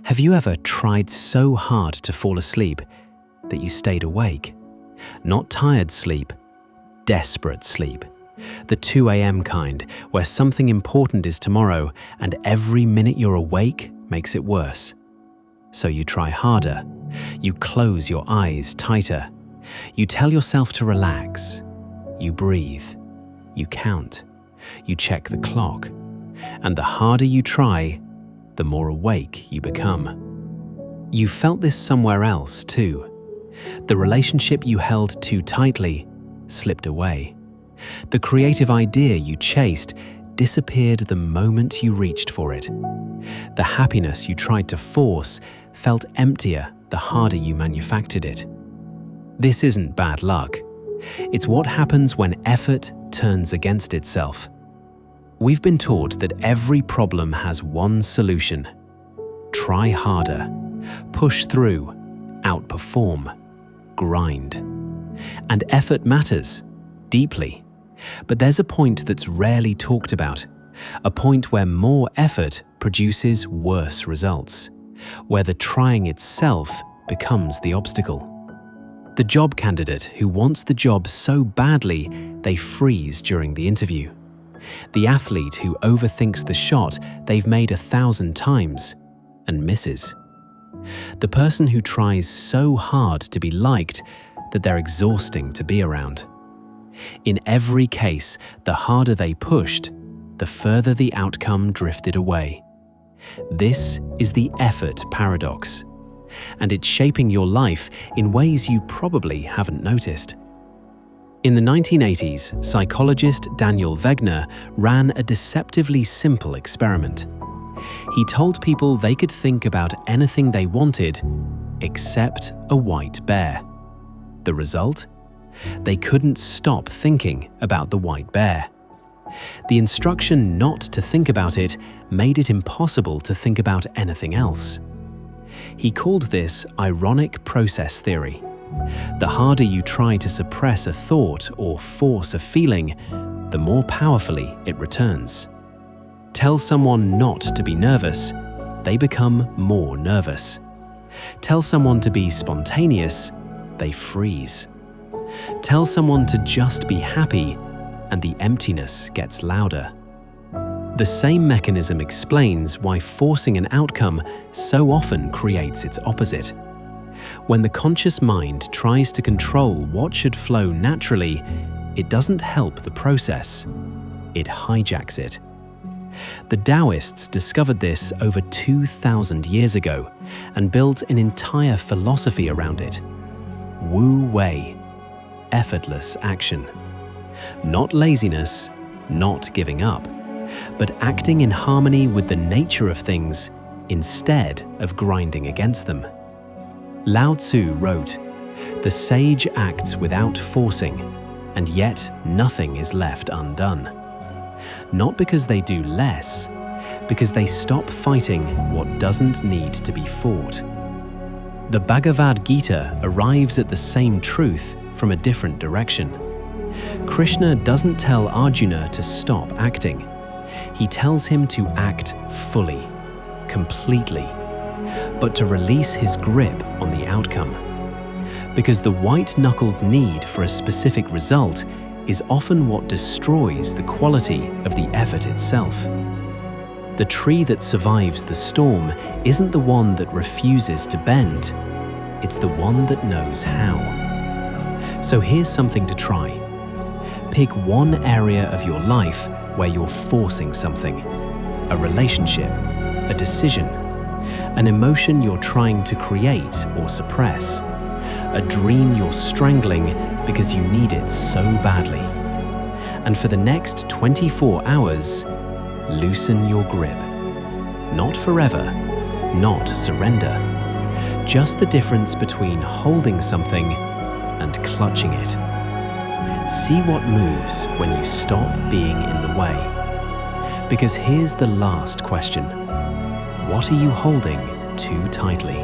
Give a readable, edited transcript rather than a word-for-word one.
Have you ever tried so hard to fall asleep that you stayed awake? Not tired sleep, desperate sleep. The 2 a.m. kind, where something important is tomorrow and every minute you're awake makes it worse. So you try harder. You close your eyes tighter. You tell yourself to relax. You breathe. You count. You check the clock. And the harder you try, the more awake you become. You felt this somewhere else too. The relationship you held too tightly slipped away. The creative idea you chased disappeared the moment you reached for it. The happiness you tried to force felt emptier the harder you manufactured it. This isn't bad luck. It's what happens when effort turns against itself. We've been taught that every problem has one solution. Try harder, push through, outperform, grind. And effort matters, deeply. But there's a point that's rarely talked about, a point where more effort produces worse results, where the trying itself becomes the obstacle. The job candidate who wants the job so badly they freeze during the interview. The athlete who overthinks the shot they've made 1,000 times and misses. The person who tries so hard to be liked that they're exhausting to be around. In every case, the harder they pushed, the further the outcome drifted away. This is the effort paradox, and it's shaping your life in ways you probably haven't noticed. In the 1980s, psychologist Daniel Wegner ran a deceptively simple experiment. He told people they could think about anything they wanted except a white bear. The result? They couldn't stop thinking about the white bear. The instruction not to think about it made it impossible to think about anything else. He called this ironic process theory. The harder you try to suppress a thought or force a feeling, the more powerfully it returns. Tell someone not to be nervous, they become more nervous. Tell someone to be spontaneous, they freeze. Tell someone to just be happy, and the emptiness gets louder. The same mechanism explains why forcing an outcome so often creates its opposite. When the conscious mind tries to control what should flow naturally, it doesn't help the process. It hijacks it. The Taoists discovered this over 2,000 years ago and built an entire philosophy around it. Wu Wei, effortless action. Not laziness, not giving up, but acting in harmony with the nature of things instead of grinding against them. Lao Tzu wrote, "The sage acts without forcing, and yet nothing is left undone." Not because they do less, because they stop fighting what doesn't need to be fought. The Bhagavad Gita arrives at the same truth from a different direction. Krishna doesn't tell Arjuna to stop acting. He tells him to act fully, completely, but to release his grip on the outcome. Because the white-knuckled need for a specific result is often what destroys the quality of the effort itself. The tree that survives the storm isn't the one that refuses to bend, it's the one that knows how. So here's something to try. Pick one area of your life where you're forcing something, a relationship, a decision, an emotion you're trying to create or suppress, a dream you're strangling because you need it so badly. And for the next 24 hours, loosen your grip. Not forever, not surrender. Just the difference between holding something and clutching it. See what moves when you stop being in the way. Because here's the last question. What are you holding too tightly?